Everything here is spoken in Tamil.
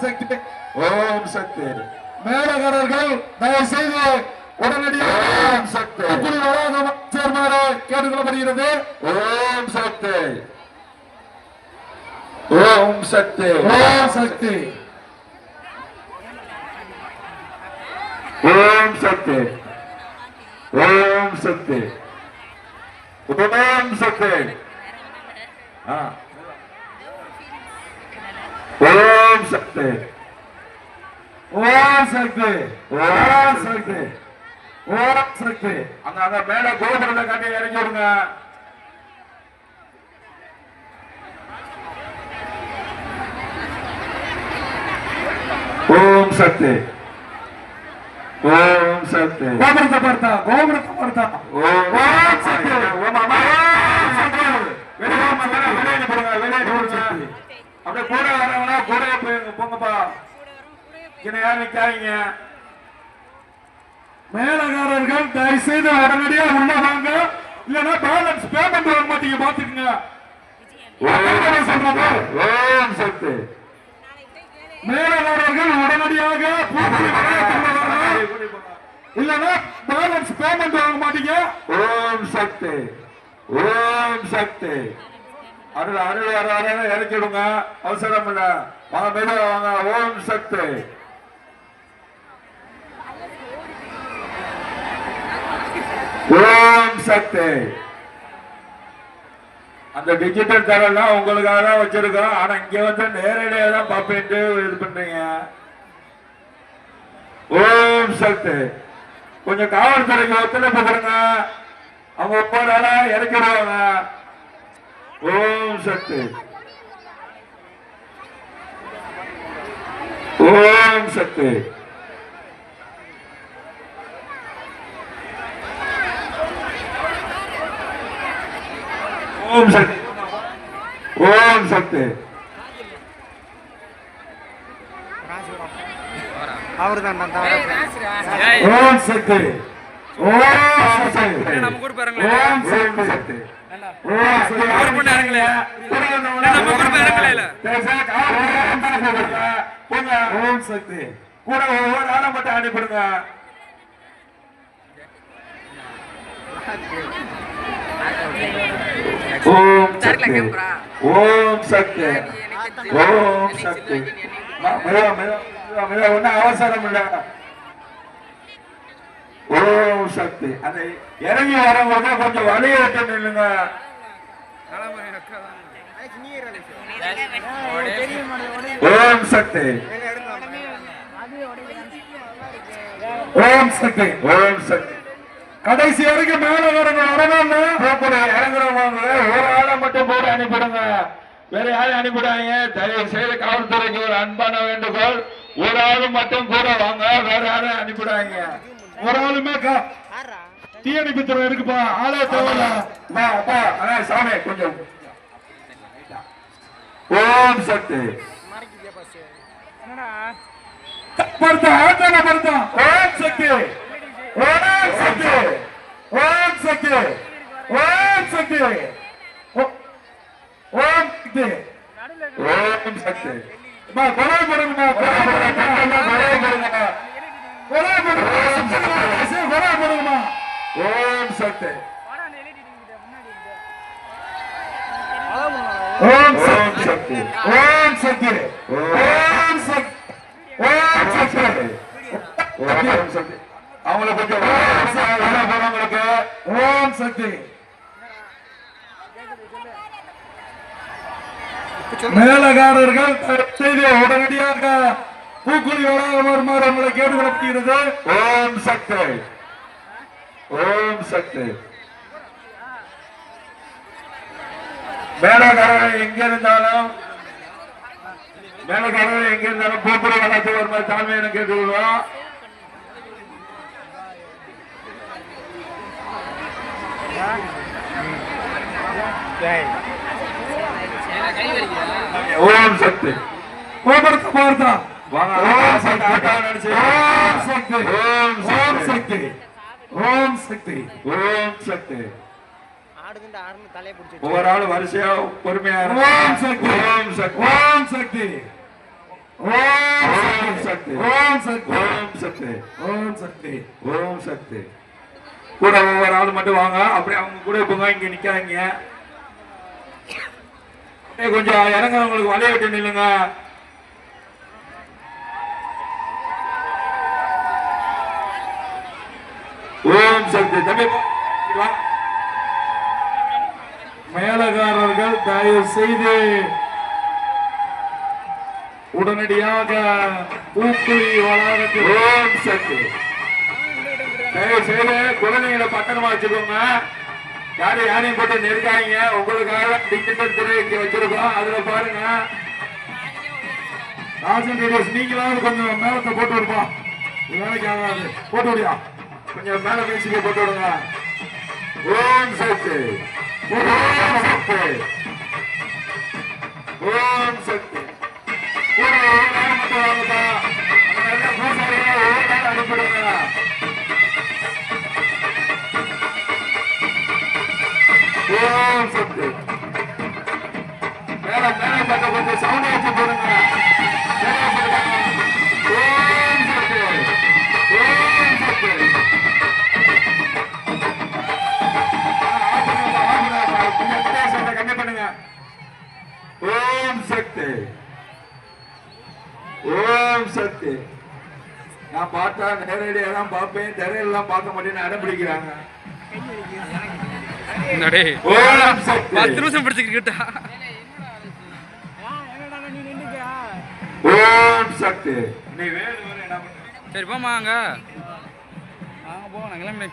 சக்தி ஓம் சக்தி மேலகரர்கள் தயவு செய்து உடனடியாக சக்தி சேர்மாறு கேட்டுக்கொள்ளப்படுகிறது. ஓம் சக்தி ஓம் சக்தி ஓம் சக்தி ஓம் சக்தி ஓம் சக்தி ஓம் சக்தி ஓம் சக்தி ஓம் சக்தி ஓம் சக்தி ஓம் சக்தி அங்க மேல கோபுரத்தை காட்டி இறங்கி விடுங்க. ஓம் சக்தி ஓம் சக்தி கோபுரத்தை பார்த்தா கோபுரத்தை பார்த்தா ஓம் சக்தி ஓம் அம்மா வெளியே போடுங்க வெளியே போடுங்க. அப்படியே கூட வரவங்களா கூட போங்கப்பா. யாரும் நிக்காதீங்க. மேலகாரர்கள் தயவு செய்து உடனடியாக உள்ள வாங்க, இல்லன்னா பேலன்ஸ் பேமெண்ட் வர மாட்டீங்க பாத்துக்கங்க. ஓம் சக்தி மேலகாரர்கள் உடனடியாக இல்லன்னா பேலன்ஸ் பேமெண்ட் வாங்க மாட்டீங்க. ஓம் சக்தி ஓம் சக்தி அருள் அருள் வர இறக்கிடுங்க. அவசரம் இல்ல, வாங்க மெதுவா வாங்க. ஓம் சக்தி ஓம் சக்தி. அந்த டிஜிட்டல் தரெல்லாம் உங்களுக்காக தான் வச்சிருக்கோம். ஆனா இங்க வந்து நேரடியாக தான் பாப்பேன்ட்டு இது பண்றீங்க. ஓம் சக்தி கொஞ்சம் காவல்துறைக்கு ஒத்துழைப்பு கொடுங்க, அவங்க ஒவ்வொரு நாளா இறக்கிடுவாங்க. ஓம் சக்தி ஓம் சக்தி ஓம் சக்தி ஓம் சக்தி அவர் தான் ஓம் சக்தி ஓம் சக்தி நம்ம கூட பாருங்க. ஓம் சக்தி ஓம் சக்தி அவர் பண்ண இறங்கல நம்ம கூட இறங்கல இல்ல போங்க. ஓம் சக்தி கூட ஒவ்வொரு ஆளை மட்டும் அனுப்பிடுங்க. ஓம் சக்தி ஓம் சக்தி ஓம் சக்தி ஒன்னும் அவசரம் இல்ல. ஓம் சக்தி அந்த இறங்கி வரவங்க கொஞ்சம் வழிய விட்டு நில்லுங்க. ஓம் சக்தி ஓம் சக்தி ஓம் சக்தி கடைசி வரைக்கும் மேல வரணும். இறங்குறவங்க ஒரு ஆளை மட்டும் போட்டு அனுப்பிடுங்க, வேற யாரும் அனுப்பிடாங்க. தயவு செய்து காவல்துறைக்கு ஒரு அன்பான வேண்டுகோள், ஒரு ஆளு மட்டும் கூட வாங்க, வேற யாரும் அனுப்பிடாங்க. ஒரு ஆளுமே தீயணைப்புத்துறை இருக்குப்பா, ஆளே தேவையில்ல சாமி கொஞ்சம். ஓம் சக்தி படுத்தா ஓம் சக்தி ஓம் சக்தி ஓம் சக்தி ஓம் சக்தி ஓம் சக்தி ஓம் சக்தி கொலை பண்ணுங்க ஓம் சக்தி ஓம் சக்தி ஓம் சக்தி ஓம் சக்தி ஓம் சக்தி ஓம் சக்தி அவங்களை கொஞ்சம் போனவங்களுக்கு ஓம் சக்தி. மேலகாரர்கள் செய்தியை உடனடியாக பூக்குழி வளாகம் வருமாறு உங்களை கேட்டுக்கொள்ளப்படுகிறது. ஓம் சக்தி ஓம் சக்தி மேலகாரர்கள் எங்க இருந்தாலும் பூக்குழி வளாகத்துக்கு வருமாறு தாழ்மையான கேட்டுக்கொள்வோம். ஓம் சக்தி கோபுரத்தை பார்த்தா ஓம் சக்தி ஓம் சக்தி ஓம் சக்தி ஓம் சக்தி ஒவ்வொரு ஆளு வரிசையா பொறுமையா ஓம் சக்தி ஓம் சக்தி ஓம் சக்தி ஓம் சக்தி ஓம் சக்தி ஓம் சக்தி ஓம் சக்தி ஓம் சக்தி. கூட ஒவ்வொரு ஆள் மட்டும் வாங்க, அப்படியே அவங்க கூட போங்க, இங்க நிக்காதீங்க. கொஞ்சம் இறங்குறவங்களுக்கு வலைய விட்டு நில்லுங்க. ஓம் சக்தி. தம்பி மேலகாரர்கள் தயவு செய்து உடனடியாக பூக்குழி வளாகத்தில் ஓம் சக்தி. தயவு செய்து குழந்தைங்களை பத்திரமா வச்சுக்கோங்க. யாரையும் போட்டு நெருக்காங்க. உங்களுக்காக டிஜிட்டல் திரை இங்க வச்சிருக்கோம், அதுல பாருங்க. ராஜன் ரேடியோஸ் நீங்களாவது கொஞ்சம் மேலத்தை போட்டு விடுப்பா, வேலைக்கு ஆகாது. போட்டு விடியா, கொஞ்சம் மேல மியூசிக்க போட்டு விடுங்க. ஓம் சக்தி ஓம் சக்தி ஓம் சக்தி. கூட ஒரு நாள் மட்டும் வாங்கப்பா. அந்த பூசாரிகளை ஒரு நாள் அனுப்பிடுங்க. ஓம் சக்தி. மேல மேல பட்ட கொஞ்சம் சவுண்ட் வச்சு போடுங்க. ஓம் சக்தி ஓம் சக்தி. கம்மி பண்ணுங்க. ஓம் சக்தி ஓம் சக்தி. நான் பார்த்தா நேரடியாக தான் பார்ப்பேன், திரையெல்லாம் பார்க்க மாட்டேன்னு அடம்பிடிக்கிறாங்க. ஓம் சக்தி 10 நிமிஷம் பிடிச்சிக்கிட்டா. ஓம் சக்தி. நீ வேறு என்ன பண்ண? சரி போமா அங்க போங்க, நான் கிளம்பி.